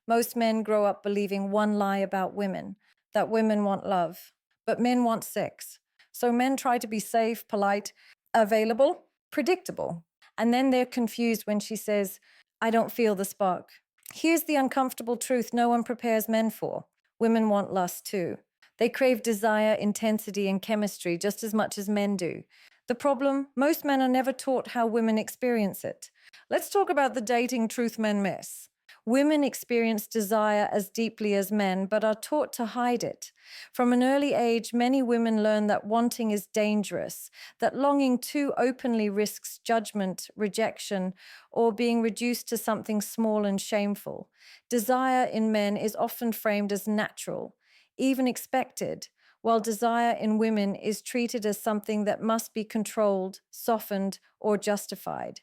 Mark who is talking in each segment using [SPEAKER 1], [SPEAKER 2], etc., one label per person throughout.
[SPEAKER 1] Most men grow up believing one lie about women, that women want love, but men want sex. So men try to be safe, polite, available, predictable. And then they're confused when she says, I don't feel the spark. Here's the uncomfortable truth no one prepares men for. Women want lust too. They crave desire, intensity, and chemistry just as much as men do. The problem, most men are never taught how women experience it. Let's talk about the dating truth men miss. Women experience desire as deeply as men, but are taught to hide it. From an early age, many women learn that wanting is dangerous, that longing too openly risks judgment, rejection, or being reduced to something small and shameful. Desire in men is often framed as natural, even expected, while desire in women is treated as something that must be controlled, softened, or justified.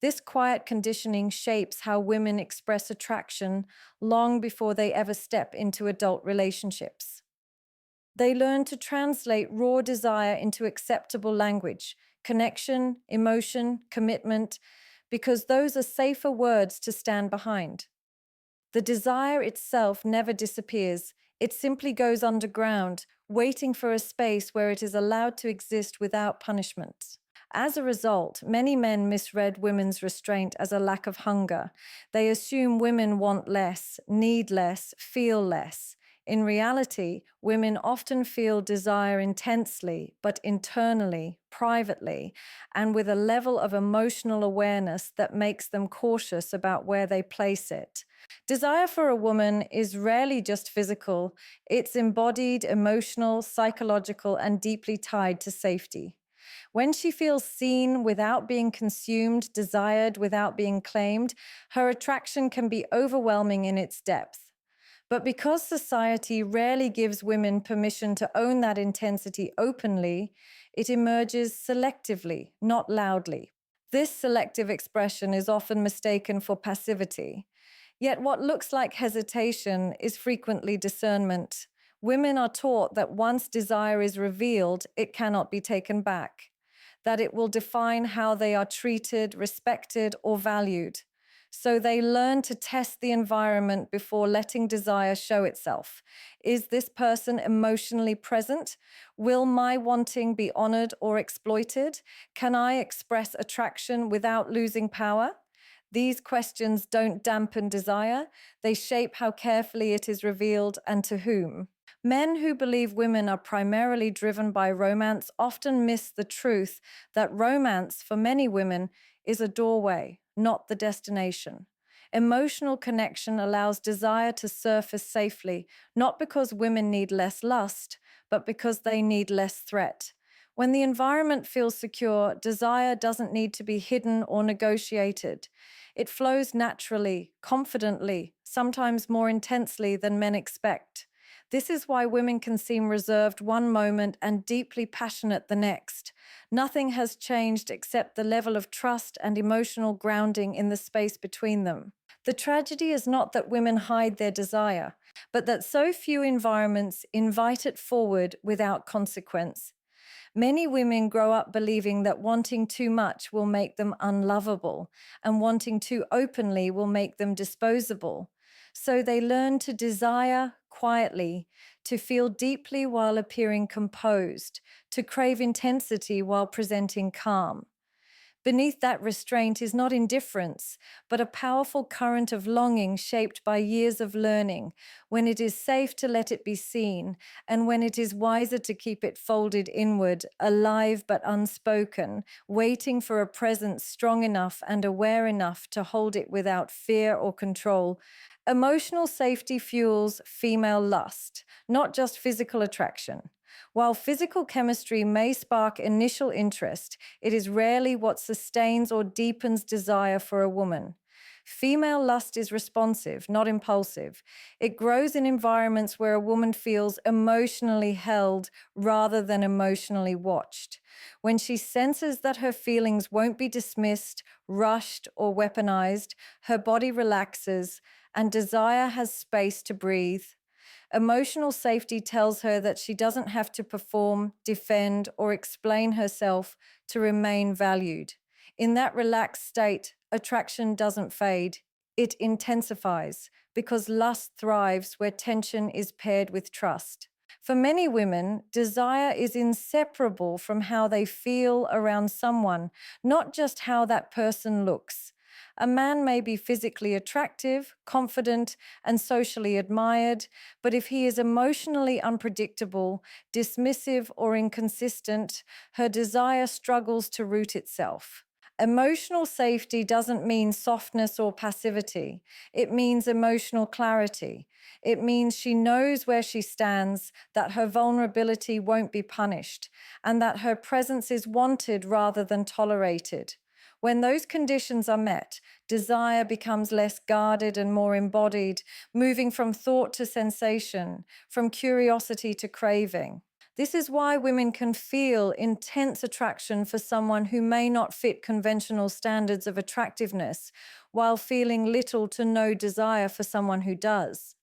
[SPEAKER 1] This quiet conditioning shapes how women express attraction long before they ever step into adult relationships. They learn to translate raw desire into acceptable language, connection, emotion, commitment, because those are safer words to stand behind. The desire itself never disappears, it simply goes underground, waiting for a space where it is allowed to exist without punishment. As a result, many men misread women's restraint as a lack of hunger. They assume women want less, need less, feel less. In reality, women often feel desire intensely, but internally, privately, and with a level of emotional awareness that makes them cautious about where they place it. Desire for a woman is rarely just physical, it's embodied, emotional, psychological, and deeply tied to safety. When she feels seen without being consumed, desired without being claimed, her attraction can be overwhelming in its depth. But because society rarely gives women permission to own that intensity openly, it emerges selectively, not loudly. This selective expression is often mistaken for passivity. Yet what looks like hesitation is frequently discernment. Women are taught that once desire is revealed, it cannot be taken back, that it will define how they are treated, respected, or valued. So they learn to test the environment before letting desire show itself. Is this person emotionally present? Will my wanting be honored or exploited? Can I express attraction without losing power? These questions don't dampen desire, they shape how carefully it is revealed and to whom. Men who believe women are primarily driven by romance often miss the truth that romance, for many women, is a doorway, not the destination. Emotional connection allows desire to surface safely, not because women need less lust, but because they need less threat. When the environment feels secure, desire doesn't need to be hidden or negotiated. It flows naturally, confidently, sometimes more intensely than men expect. This is why women can seem reserved one moment and deeply passionate the next. Nothing has changed except the level of trust and emotional grounding in the space between them. The tragedy is not that women hide their desire, but that so few environments invite it forward without consequence. Many women grow up believing that wanting too much will make them unlovable, and wanting too openly will make them disposable. So they learn to desire quietly, to feel deeply while appearing composed, to crave intensity while presenting calm. Beneath that restraint is not indifference, but a powerful current of longing shaped by years of learning, when it is safe to let it be seen, and when it is wiser to keep it folded inward, alive but unspoken, waiting for a presence strong enough and aware enough to hold it without fear or control. Emotional safety fuels female lust, not just physical attraction. While physical chemistry may spark initial interest, it is rarely what sustains or deepens desire for a woman. Female lust is responsive, not impulsive. It grows in environments where a woman feels emotionally held rather than emotionally watched. When she senses that her feelings won't be dismissed, rushed, or weaponized, her body relaxes and desire has space to breathe. Emotional safety tells her that she doesn't have to perform, defend, or explain herself to remain valued. In that relaxed state, attraction doesn't fade, It intensifies because lust thrives where tension is paired with trust. For many women, desire is inseparable from how they feel around someone, not just how that person looks. A man may be physically attractive, confident, and socially admired, but if he is emotionally unpredictable, dismissive, or inconsistent, her desire struggles to root itself. Emotional safety doesn't mean softness or passivity. It means emotional clarity. It means she knows where she stands, that her vulnerability won't be punished, and that her presence is wanted rather than tolerated. When those conditions are met, desire becomes less guarded and more embodied, moving from thought to sensation, from curiosity to craving. This is why women can feel intense attraction for someone who may not fit conventional standards of attractiveness, while feeling little to no desire for someone who does.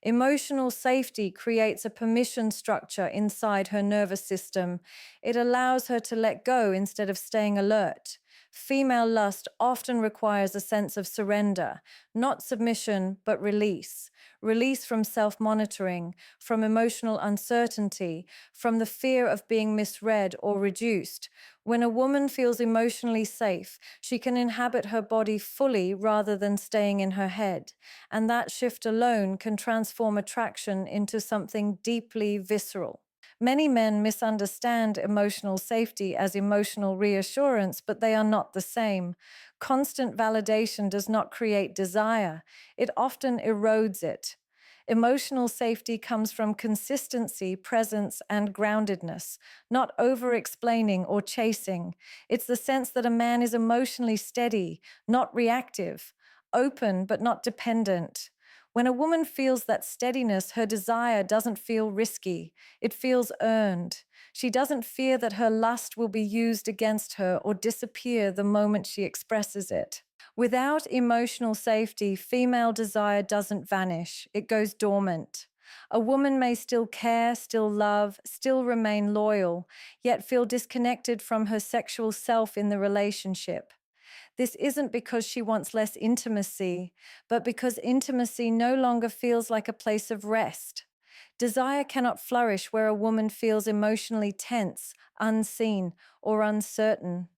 [SPEAKER 1] Emotional safety creates a permission structure inside her nervous system. It allows her to let go instead of staying alert. Female lust often requires a sense of surrender, not submission, but release. Release from self monitoring, from emotional uncertainty, from the fear of being misread or reduced. When a woman feels emotionally safe, she can inhabit her body fully rather than staying in her head. And that shift alone can transform attraction into something deeply visceral. Many men misunderstand emotional safety as emotional reassurance, but they are not the same. Constant validation does not create desire, it often erodes it. Emotional safety comes from consistency, presence, and groundedness, not over explaining or chasing. It's the sense that a man is emotionally steady, not reactive, open but not dependent. When a woman feels that steadiness, her desire doesn't feel risky. It feels earned. She doesn't fear that her lust will be used against her or disappear the moment she expresses it. Without emotional safety, female desire doesn't vanish, it goes dormant. A woman may still care, still love, still remain loyal, yet feel disconnected from her sexual self in the relationship. This isn't because she wants less intimacy, but because intimacy no longer feels like a place of rest. Desire cannot flourish where a woman feels emotionally tense, unseen, or uncertain.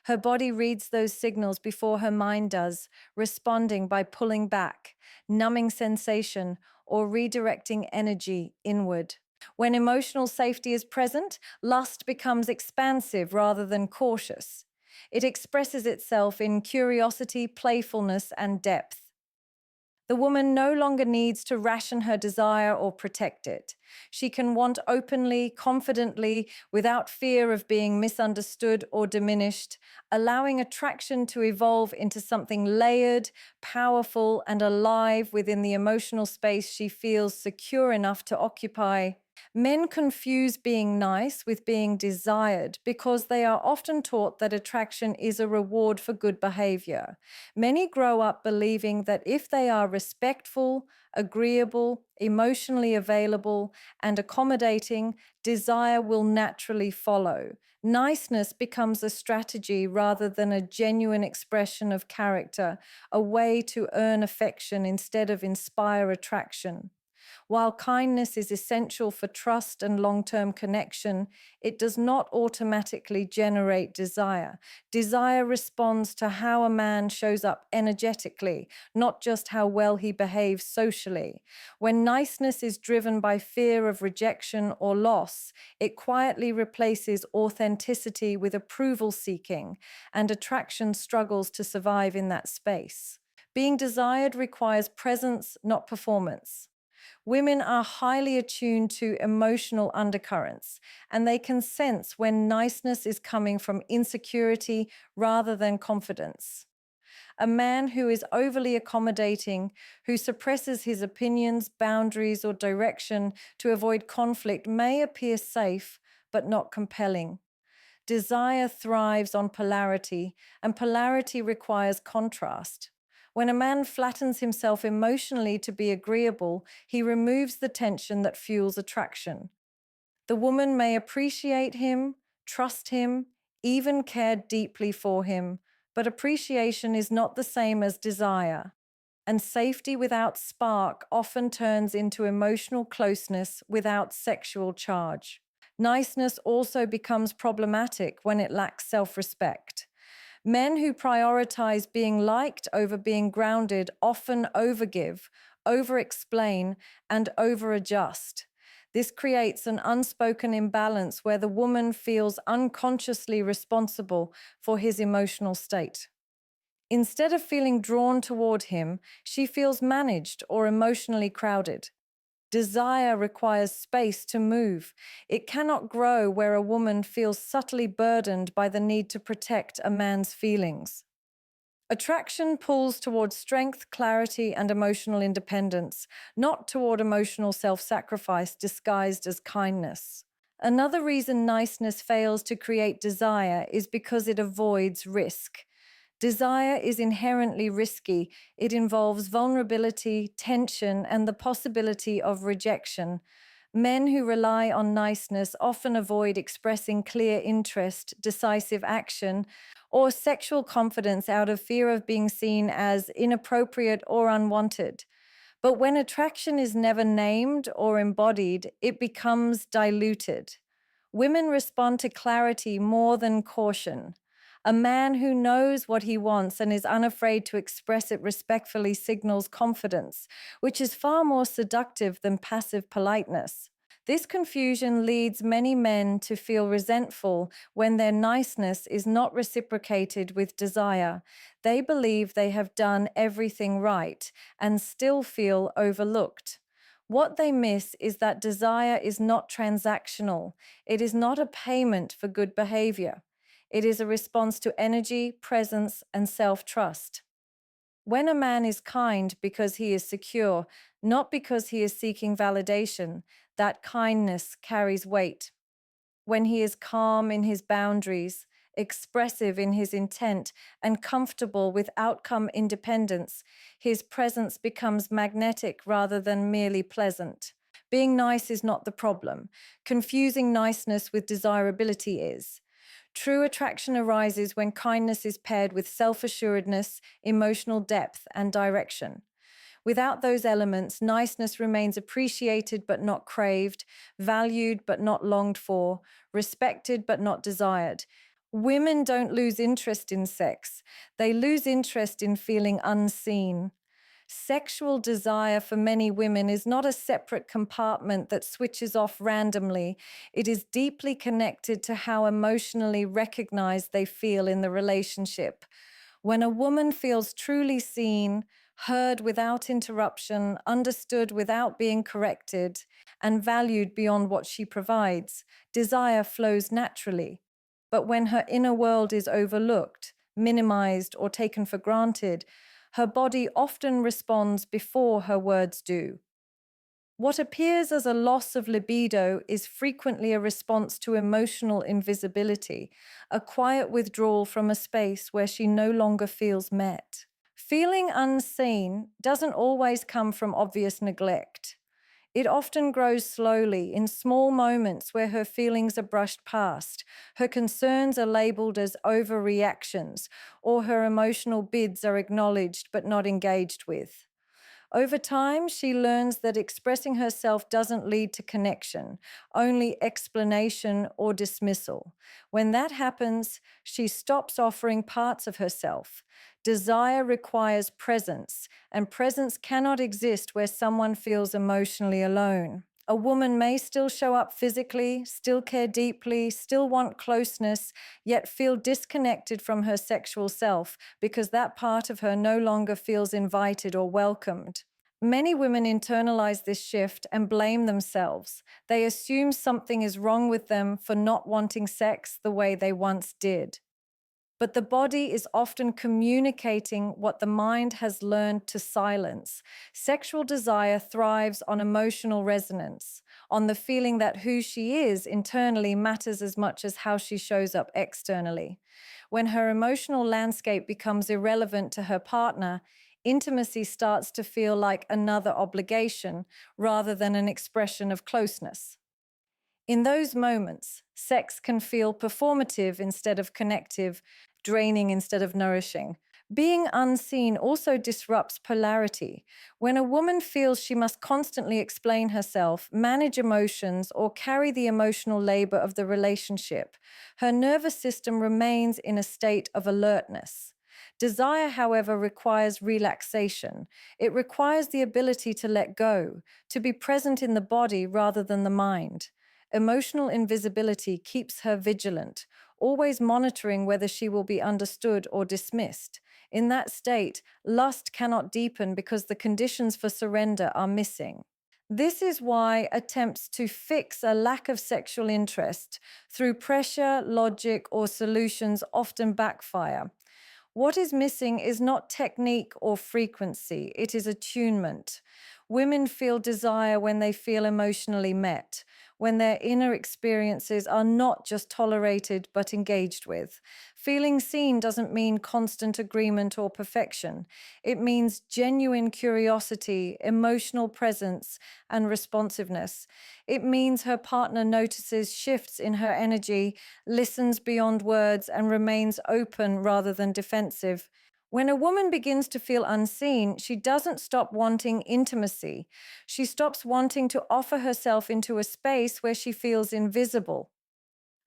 [SPEAKER 1] Her body reads those signals before her mind does, responding by pulling back, numbing sensation, or redirecting energy inward. When emotional safety is present, lust becomes expansive rather than cautious. It expresses itself in curiosity, playfulness, and depth. The woman no longer needs to ration her desire or protect it. She can want openly, confidently, without fear of being misunderstood or diminished, allowing attraction to evolve into something layered, powerful, and alive within the emotional space she feels secure enough to occupy. Men confuse being nice with being desired because they are often taught that attraction is a reward for good behavior. Many grow up believing that if they are respectful, agreeable, emotionally available, and accommodating, desire will naturally follow. Niceness becomes a strategy rather than a genuine expression of character, a way to earn affection instead of inspire attraction. While kindness is essential for trust and long term connection, it does not automatically generate desire. Desire responds to how a man shows up energetically, not just how well he behaves socially. When niceness is driven by fear of rejection or loss, it quietly replaces authenticity with approval seeking, and attraction struggles to survive in that space. Being desired requires presence, not performance. Women are highly attuned to emotional undercurrents, and they can sense when niceness is coming from insecurity rather than confidence. A man who is overly accommodating, who suppresses his opinions, boundaries, or direction to avoid conflict may appear safe but not compelling. Desire thrives on polarity, and polarity requires contrast. When a man flattens himself emotionally to be agreeable, he removes the tension that fuels attraction. The woman may appreciate him, trust him, even care deeply for him, but appreciation is not the same as desire. And safety without spark often turns into emotional closeness without sexual charge. Niceness also becomes problematic when it lacks self-respect. Men who prioritize being liked over being grounded often overgive, over-explain, and over-adjust. This creates an unspoken imbalance where the woman feels unconsciously responsible for his emotional state. Instead of feeling drawn toward him, she feels managed or emotionally crowded. Desire requires space to move. It cannot grow where a woman feels subtly burdened by the need to protect a man's feelings. Attraction pulls toward strength, clarity, and emotional independence, not toward emotional self-sacrifice disguised as kindness. Another reason niceness fails to create desire is because it avoids risk. Desire is inherently risky. It involves vulnerability, tension, and the possibility of rejection. Men who rely on niceness often avoid expressing clear interest, decisive action, or sexual confidence out of fear of being seen as inappropriate or unwanted. But when attraction is never named or embodied, it becomes diluted. Women respond to clarity more than caution. A man who knows what he wants and is unafraid to express it respectfully signals confidence, which is far more seductive than passive politeness. This confusion leads many men to feel resentful when their niceness is not reciprocated with desire. They believe they have done everything right and still feel overlooked. What they miss is that desire is not transactional. It is not a payment for good behavior. It is a response to energy, presence, and self-trust. When a man is kind because he is secure, not because he is seeking validation, that kindness carries weight. When he is calm in his boundaries, expressive in his intent, and comfortable with outcome independence, his presence becomes magnetic rather than merely pleasant. Being nice is not the problem. Confusing niceness with desirability is. True attraction arises when kindness is paired with self-assuredness, emotional depth, and direction. Without those elements, niceness remains appreciated but not craved, valued but not longed for, respected but not desired. Women don't lose interest in sex. They lose interest in feeling unseen. Sexual desire for many women is not a separate compartment that switches off randomly. It is deeply connected to how emotionally recognized they feel in the relationship. When a woman feels truly seen, heard without interruption, understood without being corrected, and valued beyond what she provides, desire flows naturally. But when her inner world is overlooked, minimized, or taken for granted, her body often responds before her words do. What appears as a loss of libido is frequently a response to emotional invisibility, a quiet withdrawal from a space where she no longer feels met. Feeling unseen doesn't always come from obvious neglect. It often grows slowly in small moments where her feelings are brushed past, her concerns are labeled as overreactions, or her emotional bids are acknowledged but not engaged with. Over time, she learns that expressing herself doesn't lead to connection, only explanation or dismissal. When that happens, she stops offering parts of herself. Desire requires presence, and presence cannot exist where someone feels emotionally alone. A woman may still show up physically, still care deeply, still want closeness, yet feel disconnected from her sexual self because that part of her no longer feels invited or welcomed. Many women internalize this shift and blame themselves. They assume something is wrong with them for not wanting sex the way they once did. But the body is often communicating what the mind has learned to silence. Sexual desire thrives on emotional resonance, on the feeling that who she is internally matters as much as how she shows up externally. When her emotional landscape becomes irrelevant to her partner, intimacy starts to feel like another obligation rather than an expression of closeness. In those moments, sex can feel performative instead of connective, draining instead of nourishing. Being unseen also disrupts polarity. When a woman feels she must constantly explain herself, manage emotions, or carry the emotional labor of the relationship, her nervous system remains in a state of alertness. Desire, however, requires relaxation. It requires the ability to let go, to be present in the body rather than the mind. Emotional invisibility keeps her vigilant, always monitoring whether she will be understood or dismissed. In that state, lust cannot deepen because the conditions for surrender are missing. This is why attempts to fix a lack of sexual interest through pressure, logic, or solutions often backfire. What is missing is not technique or frequency, it is attunement. Women feel desire when they feel emotionally met, when their inner experiences are not just tolerated but engaged with. Feeling seen doesn't mean constant agreement or perfection. It means genuine curiosity, emotional presence, and responsiveness. It means her partner notices shifts in her energy, listens beyond words, and remains open rather than defensive. When a woman begins to feel unseen, she doesn't stop wanting intimacy. She stops wanting to offer herself into a space where she feels invisible.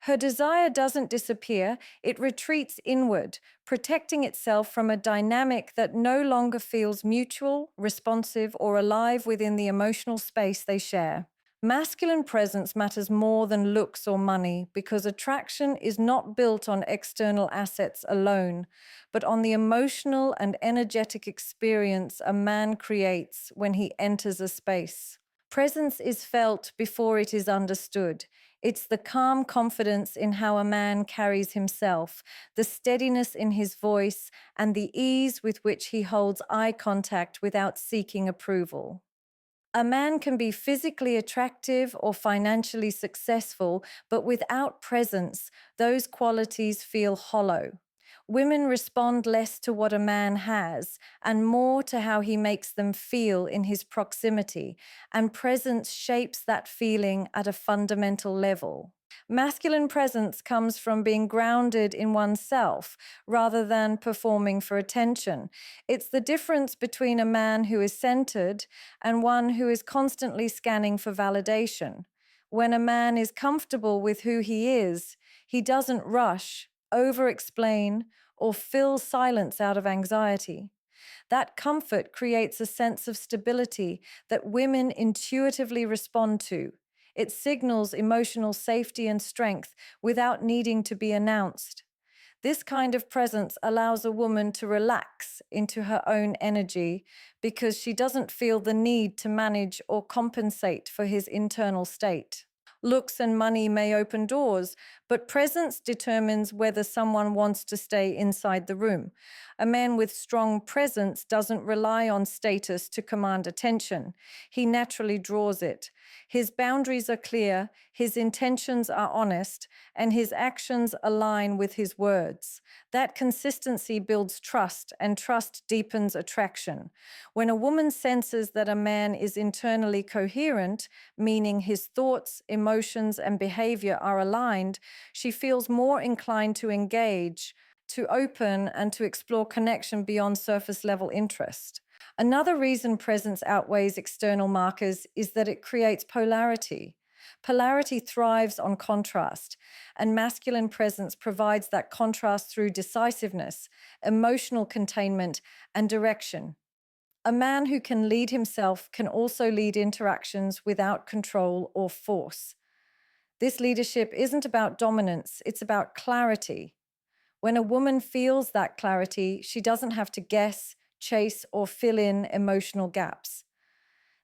[SPEAKER 1] Her desire doesn't disappear, it retreats inward, protecting itself from a dynamic that no longer feels mutual, responsive, or alive within the emotional space they share. Masculine presence matters more than looks or money because attraction is not built on external assets alone, but on the emotional and energetic experience a man creates when he enters a space. Presence is felt before it is understood. It's the calm confidence in how a man carries himself, the steadiness in his voice, and the ease with which he holds eye contact without seeking approval. A man can be physically attractive or financially successful, but without presence, those qualities feel hollow. Women respond less to what a man has and more to how he makes them feel in his proximity, and presence shapes that feeling at a fundamental level. Masculine presence comes from being grounded in oneself rather than performing for attention. It's the difference between a man who is centered and one who is constantly scanning for validation. When a man is comfortable with who he is, he doesn't rush, over explain, or fill silence out of anxiety. That comfort creates a sense of stability that women intuitively respond to. It signals emotional safety and strength without needing to be announced. This kind of presence allows a woman to relax into her own energy because she doesn't feel the need to manage or compensate for his internal state. Looks and money may open doors, but presence determines whether someone wants to stay inside the room. A man with strong presence doesn't rely on status to command attention. He naturally draws it. His boundaries are clear, his intentions are honest, and his actions align with his words. That consistency builds trust, and trust deepens attraction. When a woman senses that a man is internally coherent, meaning his thoughts, emotions, and behavior are aligned, she feels more inclined to engage, to open, and to explore connection beyond surface level interest. Another reason presence outweighs external markers is that it creates polarity. Polarity thrives on contrast, and masculine presence provides that contrast through decisiveness, emotional containment, and direction. A man who can lead himself can also lead interactions without control or force. This leadership isn't about dominance, it's about clarity. When a woman feels that clarity, she doesn't have to guess, chase, or fill in emotional gaps.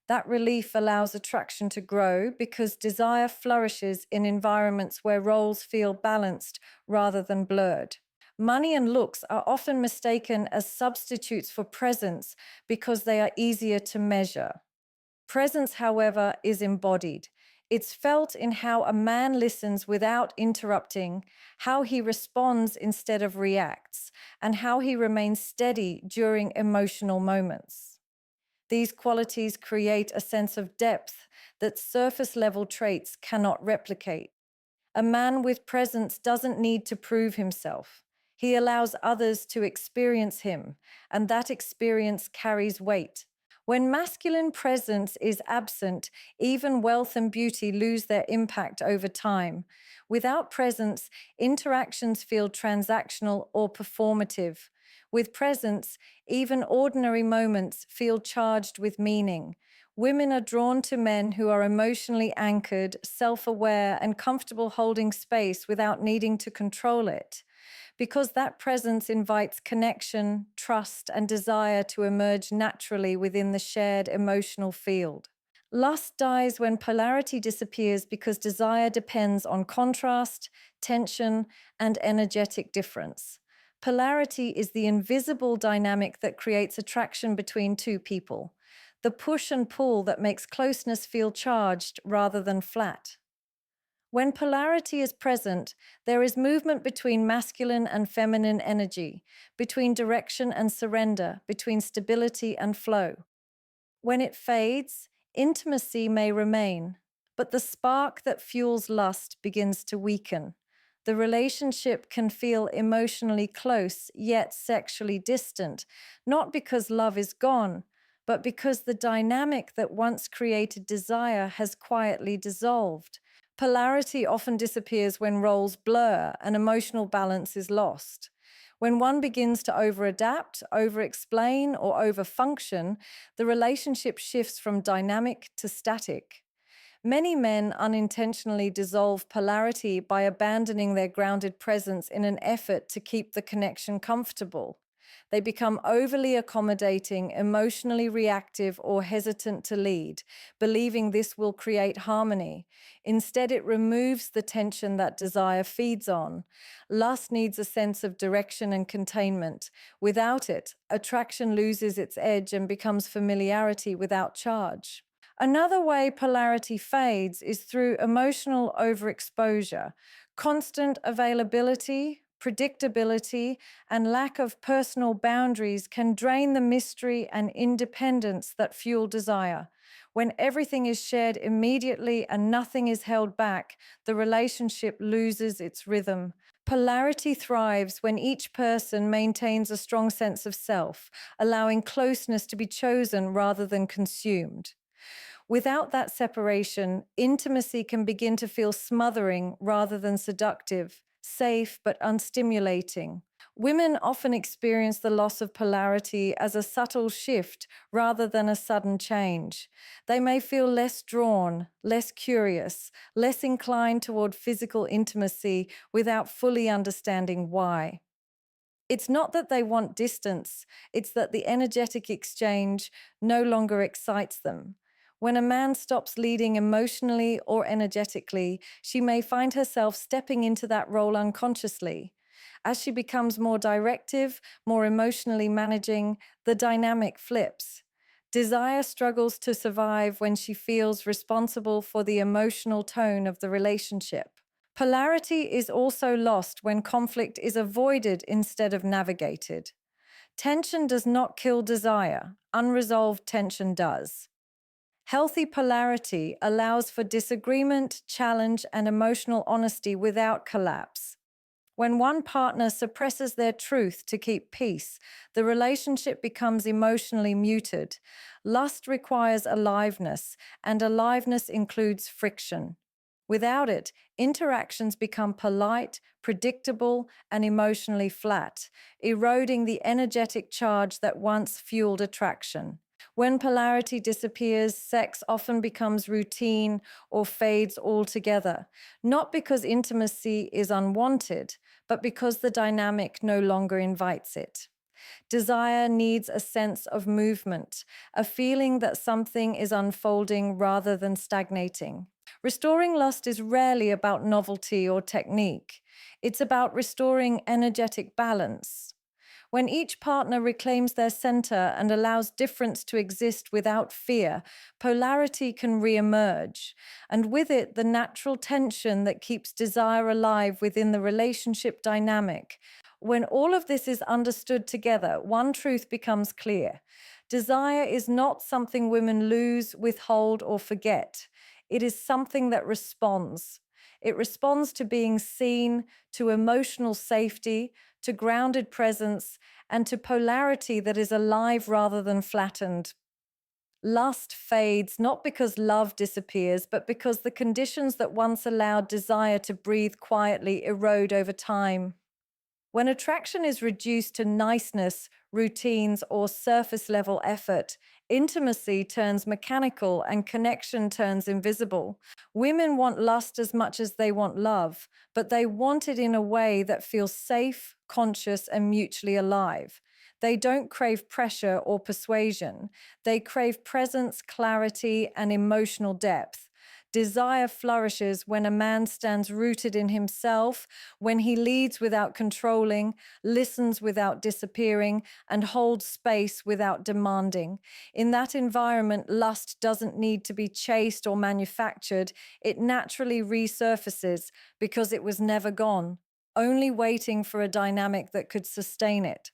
[SPEAKER 1] That relief allows attraction to grow because desire flourishes in environments where roles feel balanced rather than blurred. Money and looks are often mistaken as substitutes for presence because they are easier to measure. Presence, however, is embodied. It's felt in how a man listens without interrupting, how he responds instead of reacts, and how he remains steady during emotional moments. These qualities create a sense of depth that surface-level traits cannot replicate. A man with presence doesn't need to prove himself. He allows others to experience him, and that experience carries weight. When masculine presence is absent, even wealth and beauty lose their impact over time. Without presence, interactions feel transactional or performative. With presence, even ordinary moments feel charged with meaning. Women are drawn to men who are emotionally anchored, self-aware, and comfortable holding space without needing to control it, because that presence invites connection, trust, and desire to emerge naturally within the shared emotional field. Lust dies when polarity disappears because desire depends on contrast, tension, and energetic difference. Polarity is the invisible dynamic that creates attraction between two people, the push and pull that makes closeness feel charged rather than flat. When polarity is present, there is movement between masculine and feminine energy, between direction and surrender, between stability and flow. When it fades, intimacy may remain, but the spark that fuels lust begins to weaken. The relationship can feel emotionally close, yet sexually distant, not because love is gone, but because the dynamic that once created desire has quietly dissolved. Polarity often disappears when roles blur and emotional balance is lost. When one begins to over-adapt, over-explain, or over-function, the relationship shifts from dynamic to static. Many men unintentionally dissolve polarity by abandoning their grounded presence in an effort to keep the connection comfortable. They become overly accommodating, emotionally reactive, or hesitant to lead, believing this will create harmony. Instead, it removes the tension that desire feeds on. Lust needs a sense of direction and containment. Without it, attraction loses its edge and becomes familiarity without charge. Another way polarity fades is through emotional overexposure. Constant availability, predictability, and lack of personal boundaries can drain the mystery and independence that fuel desire. When everything is shared immediately and nothing is held back, the relationship loses its rhythm. Polarity thrives when each person maintains a strong sense of self, allowing closeness to be chosen rather than consumed. Without that separation, intimacy can begin to feel smothering rather than seductive, safe but unstimulating. Women often experience the loss of polarity as a subtle shift rather than a sudden change. They may feel less drawn, less curious, less inclined toward physical intimacy without fully understanding why. It's not that they want distance, it's that the energetic exchange no longer excites them. When a man stops leading emotionally or energetically, she may find herself stepping into that role unconsciously. As she becomes more directive, more emotionally managing, the dynamic flips. Desire struggles to survive when she feels responsible for the emotional tone of the relationship. Polarity is also lost when conflict is avoided instead of navigated. Tension does not kill desire, unresolved tension does. Healthy polarity allows for disagreement, challenge, and emotional honesty without collapse. When one partner suppresses their truth to keep peace, the relationship becomes emotionally muted. Lust requires aliveness, and aliveness includes friction. Without it, interactions become polite, predictable, and emotionally flat, eroding the energetic charge that once fueled attraction. When polarity disappears, sex often becomes routine or fades altogether, not because intimacy is unwanted, but because the dynamic no longer invites it. Desire needs a sense of movement, a feeling that something is unfolding rather than stagnating. Restoring lust is rarely about novelty or technique. It's about restoring energetic balance. When each partner reclaims their center and allows difference to exist without fear, polarity can reemerge, and with it, the natural tension that keeps desire alive within the relationship dynamic. When all of this is understood together, one truth becomes clear. Desire is not something women lose, withhold, or forget. It is something that responds. It responds to being seen, to emotional safety, to grounded presence, and to polarity that is alive rather than flattened. Lust fades not because love disappears, but because the conditions that once allowed desire to breathe quietly erode over time. When attraction is reduced to niceness, routines, or surface level effort, intimacy turns mechanical and connection turns invisible. Women want lust as much as they want love, but they want it in a way that feels safe, conscious, and mutually alive. They don't crave pressure or persuasion. They crave presence, clarity, and emotional depth. Desire flourishes when a man stands rooted in himself, when he leads without controlling, listens without disappearing, and holds space without demanding. In that environment, lust doesn't need to be chased or manufactured. It naturally resurfaces because it was never gone, only waiting for a dynamic that could sustain it.